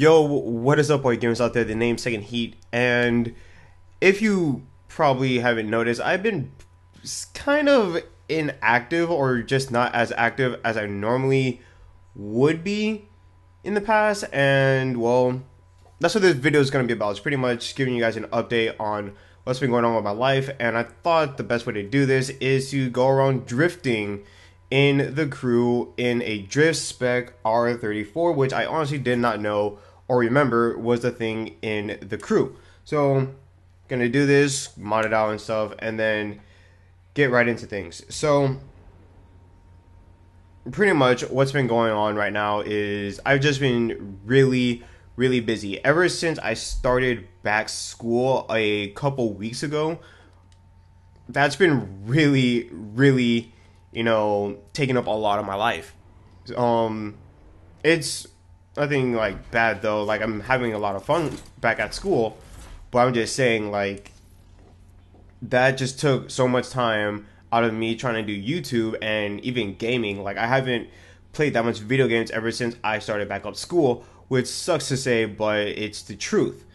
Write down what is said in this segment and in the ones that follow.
Yo, what is up, all you gamers out there? The name's Second Heat, and if you probably haven't noticed, I've been kind of inactive or just not as active as I normally would be in the past, and well, that's what this video is going to be about. It's pretty much giving you guys an update on what's been going on with my life, and I thought the best way to do this is to go around drifting in the crew in a drift spec R34, which I honestly did not know or remember was the thing in the crew. So gonna do this, mod it out and stuff, and then get right into things. So pretty much what's been going on right now is I've just been really busy ever since I started back school a couple weeks ago. That's been really taking up a lot of my life. It's nothing like bad though. Like, I'm having a lot of fun back at school, but I'm just saying, like, that just took so much time out of me trying to do YouTube and even gaming. Like, I haven't played that much video games ever since I started back up school, which sucks to say, but it's the truth.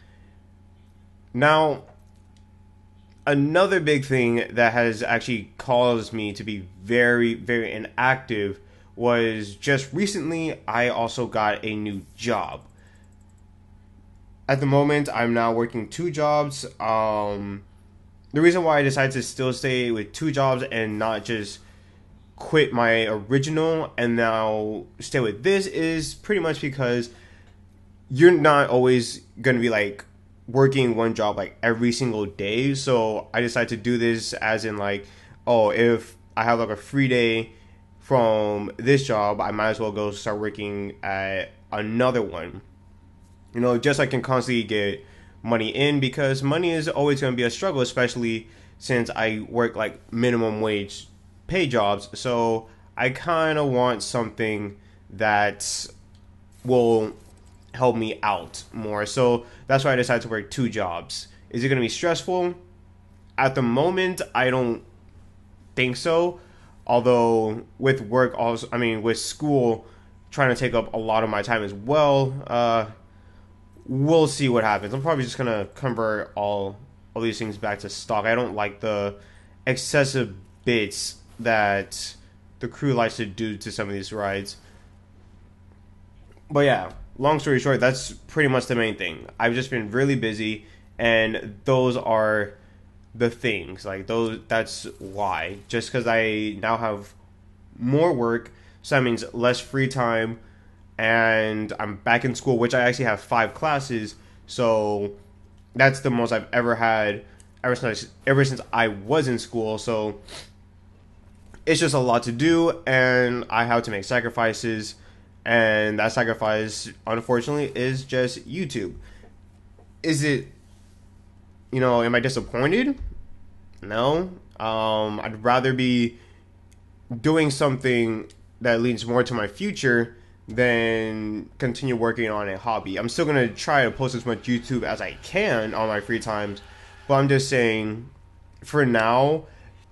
Now, another big thing that has actually caused me to be very inactive was just recently I also got a new job. At the moment, I'm now working two jobs. The reason why I decided to still stay with two jobs and not just quit my original and now stay with this is pretty much because you're not always going to be like working one job like every single day. So I decided to do this as in, like, oh, if I have like a free day from this job, I might as well go start working at another one. You know, just so I can constantly get money in, because money is always going to be a struggle, especially since I work like minimum wage pay jobs. So I kind of want something that will help me out more. So that's why I decided to work two jobs. Is it going to be stressful? At the moment, I don't think so. Although with work also, I mean, with school trying to take up a lot of my time as well, we'll see what happens. I'm probably just going to convert all these things back to stock. I don't like the excessive bits that the crew likes to do to some of these rides. But yeah, long story short, that's pretty much the main thing. I've just been really busy, and those are the things. Like, those, that's why. Just because I now have more work, so that means less free time, and I'm back in school, which I actually have 5 classes. So that's the most I've ever had ever since I was in school. So it's just a lot to do, and I have to make sacrifices. And that sacrifice, unfortunately, is just YouTube. Is it, am I disappointed? No. I'd rather be doing something that leads more to my future than continue working on a hobby. I'm still going to try to post as much YouTube as I can on my free times, but I'm just saying, for now,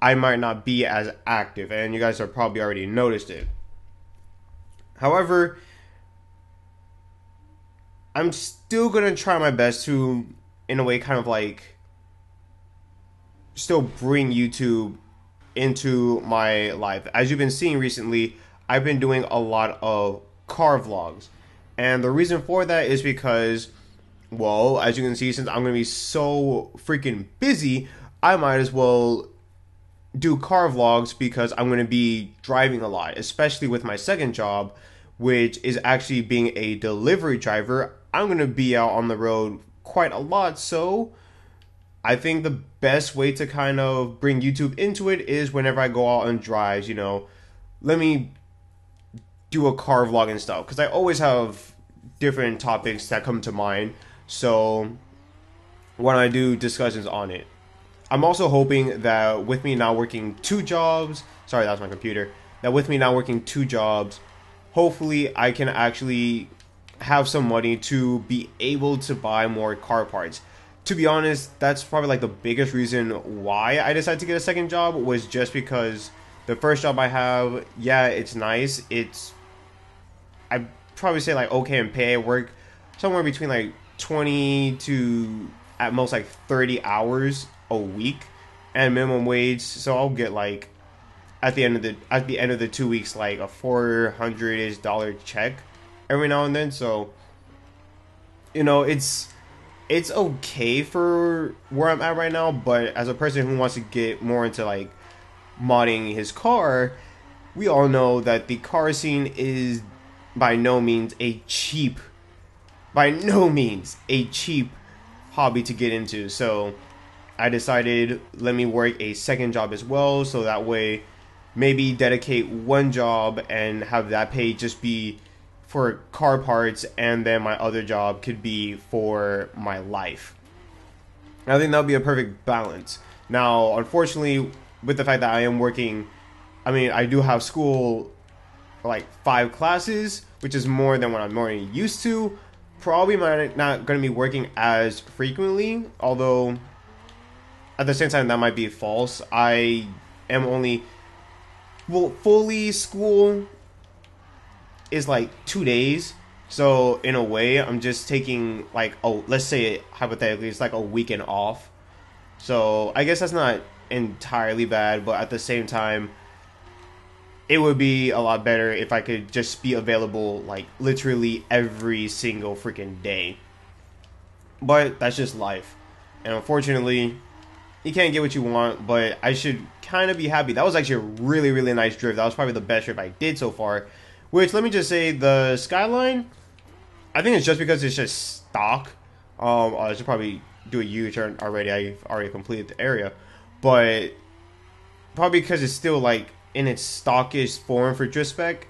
I might not be as active, and you guys have probably already noticed it. However, I'm still going to try my best to, in a way, kind of like still bring YouTube into my life. As you've been seeing recently, I've been doing a lot of car vlogs. And the reason for that is because, well, as you can see, since I'm going to be so freaking busy, I might as well do car vlogs, because I'm going to be driving a lot, especially with my second job, which is actually being a delivery driver. I'm going to be out on the road quite a lot, so I think the best way to kind of bring YouTube into it is whenever I go out on drives, let me do a car vlog and stuff, because I always have different topics that come to mind, so when I do discussions on it. I'm also hoping that with me now working two jobs, sorry, that was my computer, that with me now working two jobs, hopefully I can actually have some money to be able to buy more car parts. To be honest, that's probably like the biggest reason why I decided to get a second job, was just because the first job I have, yeah, it's nice. I'd probably say like okay in pay. I work somewhere between like 20 to at most like 30 hours a week and minimum wage. So I'll get like at the end of the 2 weeks like a $400 check every now and then. So it's okay for where I'm at right now, but as a person who wants to get more into like modding his car, we all know that the car scene is by no means a cheap hobby to get into. So I decided, let me work a second job as well, so that way maybe dedicate one job and have that pay just be for car parts, and then my other job could be for my life. I think that would be a perfect balance. Now, unfortunately, with the fact that I am working, I mean, I do have school for like 5 classes, which is more than what I'm already used to. Probably not going to be working as frequently, although at the same time that might be false. I am only, well, fully school is like 2 days, so in a way I'm just taking like, oh, let's say hypothetically it's like a weekend off. So I guess that's not entirely bad, but at the same time it would be a lot better if I could just be available like literally every single freaking day. But that's just life, and unfortunately you can't get what you want. But I should kind of be happy. That was actually a really, really nice drift. That was probably the best drift I did so far. Which, let me just say, the Skyline, I think it's just because it's just stock. I should probably do a U-turn already. I've already completed the area. But probably because it's still like in its stockish form for drift spec,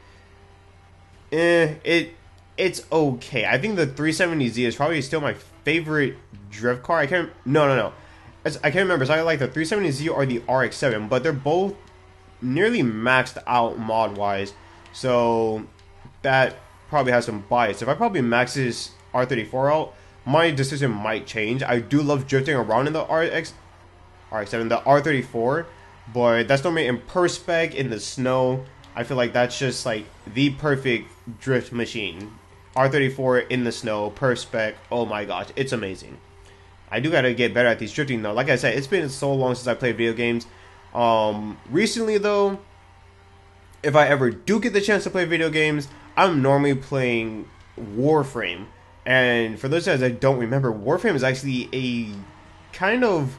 it's okay. I think the 370Z is probably still my favorite drift car. I can't remember. So I like the 370Z or the RX-7, but they're both nearly maxed out mod-wise. So that probably has some bias. If I probably max this R34 out, my decision might change. I do love drifting around in the RX-7, the R34, but that's normally in per spec in the snow. I feel like that's just like the perfect drift machine. R34 in the snow, per spec. Oh my gosh, it's amazing. I do gotta get better at these drifting though. Like I said, it's been so long since I played video games. Recently though, if I ever do get the chance to play video games, I'm normally playing Warframe. And for those guys that don't remember, Warframe is actually a kind of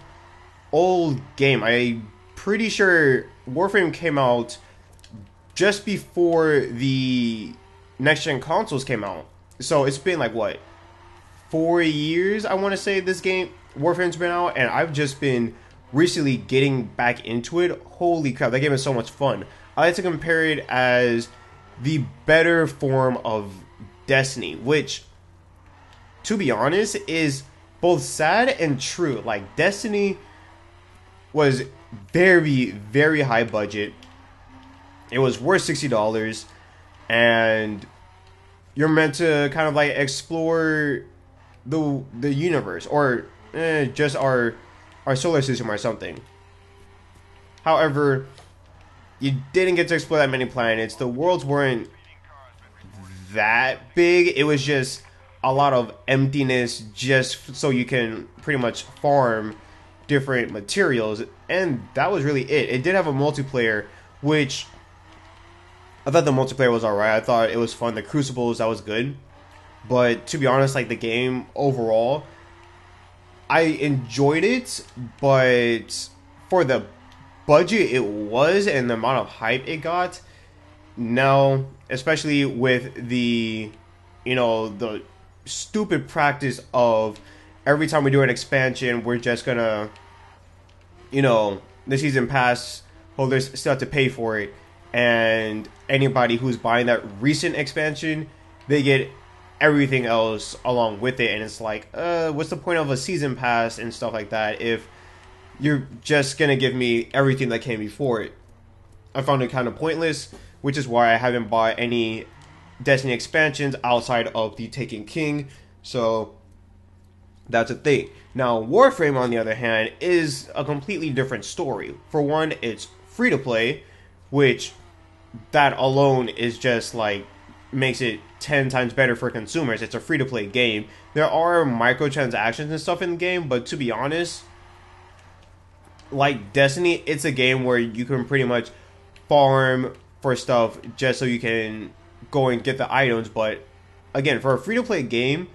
old game. I'm pretty sure Warframe came out just before the next-gen consoles came out. So it's been like, what, 4 years, I want to say, this game, Warframe's been out. And I've just been recently getting back into it. Holy crap, that game is so much fun. I like to compare it as the better form of Destiny, which, to be honest, is both sad and true. Like, Destiny was very, very high budget. It was worth $60, and you're meant to kind of like explore the universe, or just our solar system or something. However, you didn't get to explore that many planets. The worlds weren't that big. It was just a lot of emptiness, just so you can pretty much farm different materials, and that was really it. It did have a multiplayer, which I thought the multiplayer was alright. I thought it was fun. The Crucibles, that was good. But to be honest, like, the game overall, I enjoyed it, but for the budget it was and the amount of hype it got, no. Especially with the, the stupid practice of every time we do an expansion, we're just gonna, the season pass holders still have to pay for it, and anybody who's buying that recent expansion, they get everything else along with it. And it's like, what's the point of a season pass and stuff like that if you're just gonna give me everything that came before it? I found it kind of pointless, which is why I haven't bought any Destiny expansions outside of the Taken King. So that's a thing. Now, Warframe, on the other hand, is a completely different story. For one, it's free to play, which that alone is just like makes it 10 times better for consumers. It's a free-to-play game. There are microtransactions and stuff in the game, but to be honest, like Destiny, it's a game where you can pretty much farm for stuff just so you can go and get the items. But again, for a free-to-play game,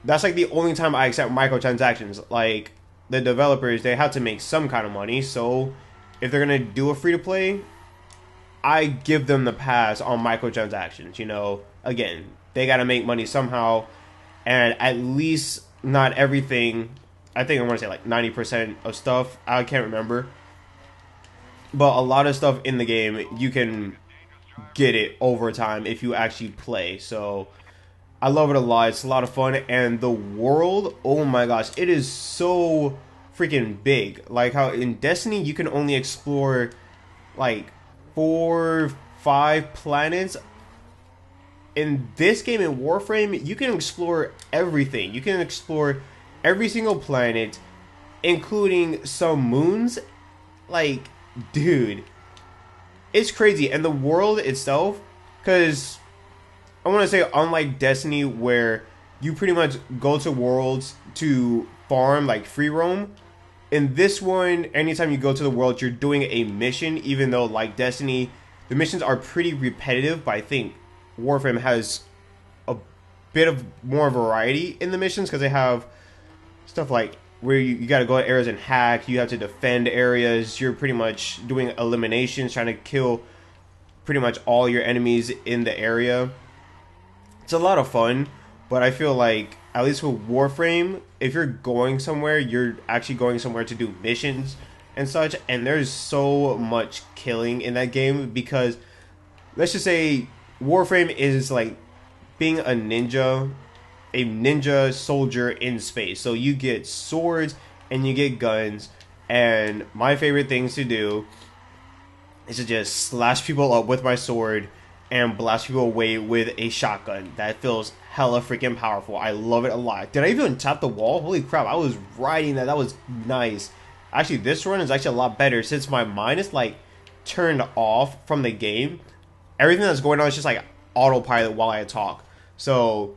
that's like the only time I accept microtransactions. Like, the developers, they have to make some kind of money, so if they're gonna do a free-to-play, I give them the pass on microtransactions. You know, again, they gotta make money somehow, and at least not everything. I think I want to say like 90% of stuff, I can't remember, but a lot of stuff in the game you can get it over time if you actually play. So I love it a lot. It's a lot of fun, and the world, oh my gosh, it is so freaking big. Like how in Destiny you can only explore like 4-5 planets. In this game, in Warframe, you can explore everything. You can explore every single planet, including some moons. Like, dude, it's crazy. And the world itself, because I want to say, unlike Destiny, where you pretty much go to worlds to farm, like free roam, in this one, anytime you go to the world, you're doing a mission, even though, like Destiny, the missions are pretty repetitive, but I think Warframe has a bit of more variety in the missions, because they have stuff like where you got to go to areas and hack, you have to defend areas, you're pretty much doing eliminations, trying to kill pretty much all your enemies in the area. It's a lot of fun, but I feel like, at least with Warframe, if you're going somewhere, you're actually going somewhere to do missions and such, and there's so much killing in that game, because let's just say Warframe is like being a ninja soldier in space. So you get swords and you get guns, and my favorite things to do is to just slash people up with my sword and blast people away with a shotgun. That feels hella freaking powerful. I love it a lot. Did I even tap the wall? Holy crap, I was riding that. That was nice. Actually, this run is actually a lot better since my mind is like turned off from the game. Everything that's going on is just like autopilot while I talk. So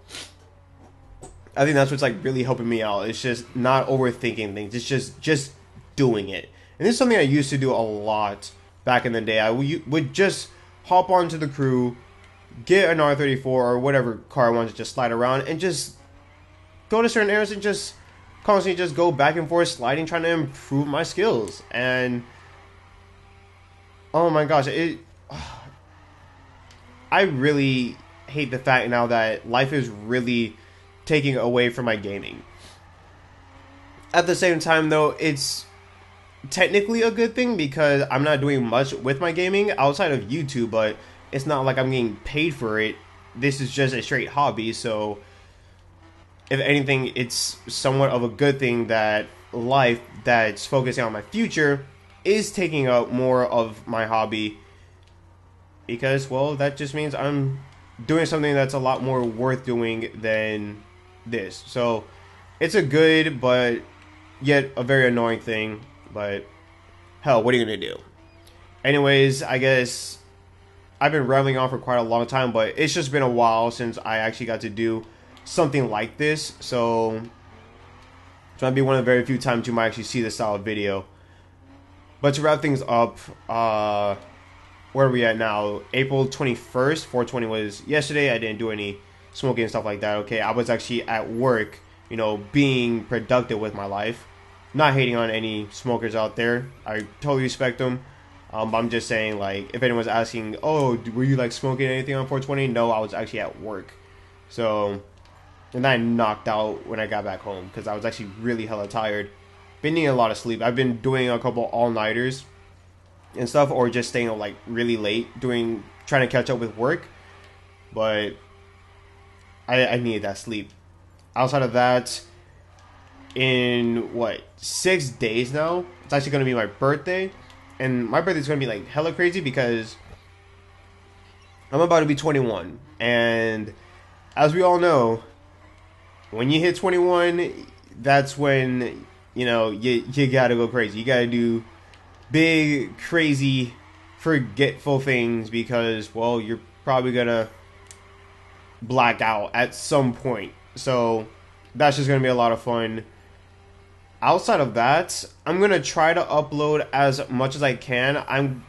I think that's what's like really helping me out. It's just not overthinking things. It's just doing it. And this is something I used to do a lot back in the day. I would just hop onto the crew, get an R34 or whatever car I wanted to just slide around, and just go to certain areas and just constantly just go back and forth sliding, trying to improve my skills. And oh my gosh, I really hate the fact now that life is really taking away from my gaming. At the same time, though, it's technically a good thing, because I'm not doing much with my gaming outside of YouTube, but it's not like I'm getting paid for it. This is just a straight hobby, so if anything, it's somewhat of a good thing that life that's focusing on my future is taking up more of my hobby, because, well, that just means I'm doing something that's a lot more worth doing than this. So it's a good but yet a very annoying thing, but hell, what are you gonna do? Anyways, I guess I've been rambling on for quite a long time, but it's just been a while since I actually got to do something like this, so it's gonna be one of the very few times you might actually see this style of video. But to wrap things up, where are we at now? April 21st, 420 was yesterday. I didn't do any smoking and stuff like that. Okay, I was actually at work, you know, being productive with my life. Not hating on any smokers out there. I totally respect them. I'm just saying, like, if anyone's asking, oh, were you like smoking anything on 420? No, I was actually at work. So, and I knocked out when I got back home because I was actually really hella tired. Been needing a lot of sleep. I've been doing a couple all-nighters and stuff, or just staying up like really late trying to catch up with work. But I needed that sleep. Outside of that, in what, 6 days now, it's actually going to be my birthday. And my birthday is going to be like hella crazy because I'm about to be 21. And as we all know, when you hit 21, that's when, you know, you got to go crazy. You got to do big, crazy, forgetful things because, well, you're probably going to black out at some point. So that's just gonna be a lot of fun. Outside of that, I'm gonna try to upload as much as I can. I'm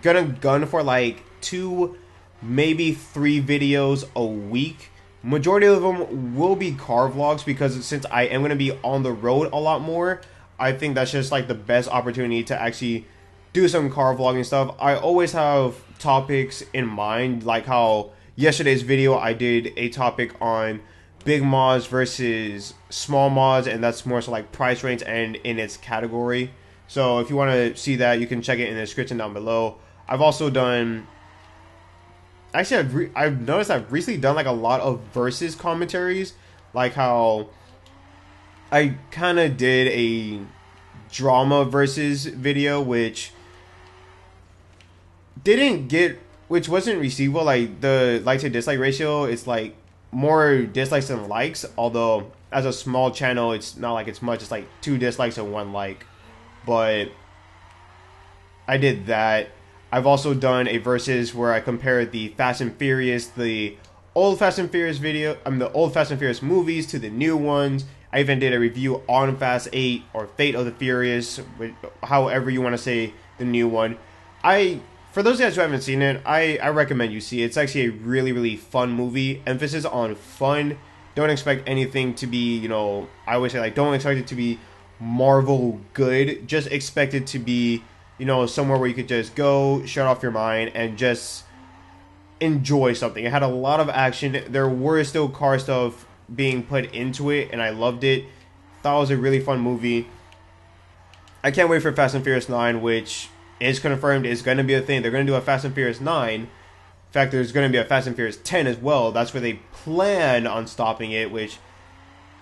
gonna gun for like 2, maybe 3 videos a week. Majority of them will be car vlogs, because since I am gonna be on the road a lot more, I think that's just like the best opportunity to actually do some car vlogging stuff. I always have topics in mind, like how yesterday's video I did a topic on big mods versus small mods, and that's more so like price range and in its category. So if you want to see that, you can check it in the description down below. I've also done, actually I've noticed I've recently done like a lot of versus commentaries, like how I kind of did a drama versus video, which wasn't received well. Like the like to dislike ratio, it's like more dislikes than likes, although as a small channel it's not like it's much. It's like 2 dislikes and 1 like. But I did that. I've also done a versus where I compared the Fast and Furious, the old Fast and Furious the old Fast and Furious movies to the new ones. I even did a review on Fast 8 or Fate of the Furious, however you want to say the new one. For those guys who haven't seen it, I recommend you see it. It's actually a really, really fun movie. Emphasis on fun. Don't expect anything to be, I always say, like, don't expect it to be Marvel good. Just expect it to be, somewhere where you could just go, shut off your mind, and just enjoy something. It had a lot of action. There were still car stuff being put into it, and I loved it. Thought it was a really fun movie. I can't wait for Fast and Furious 9, which is confirmed is going to be a thing. They're going to do a Fast and Furious 9. In fact, there's going to be a Fast and Furious 10 as well. That's where they plan on stopping it, which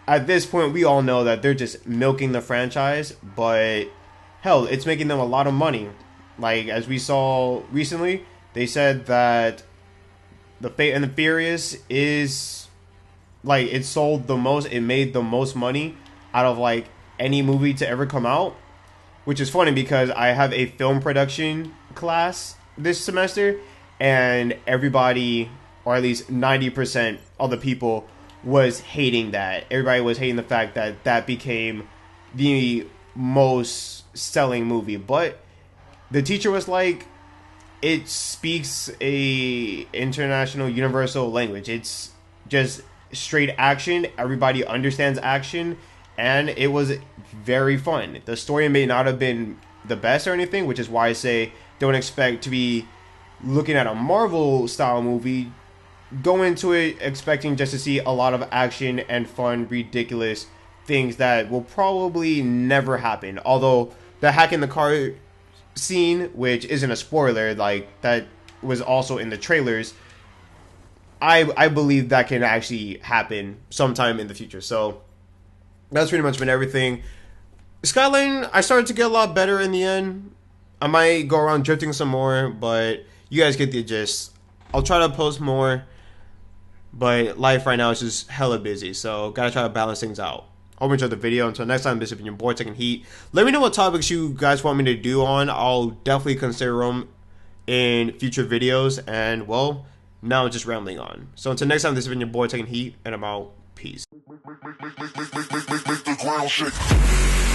at this point we all know that they're just milking the franchise, but hell, it's making them a lot of money. Like, as we saw recently, they said that the Fate and the Furious is, like, it sold the most, it made the most money out of, like, any movie to ever come out. Which is funny because I have a film production class this semester, and everybody, or at least 90% of the people, was hating that. Everybody was hating the fact that that became the most selling movie. But the teacher was like, it speaks a international universal language. It's just straight action. Everybody understands action. And it was very fun. The story may not have been the best or anything, which is why I say don't expect to be looking at a Marvel style movie. Go into it expecting just to see a lot of action and fun, ridiculous things that will probably never happen. Although the hack in the car scene, which isn't a spoiler, like that was also in the trailers, I believe that can actually happen sometime in the future. So that's pretty much been everything. Skyline, I started to get a lot better in the end. I might go around drifting some more, but you guys get the gist. I'll try to post more, but life right now is just hella busy, so gotta try to balance things out. Hope you enjoyed the video. Until next time, this has been your boy taking heat. Let me know what topics you guys want me to do on. I'll definitely consider them in future videos. And, well, now I'm just rambling on. So until next time, this has been your boy taking heat, and I'm out. Peace. Make the ground shake.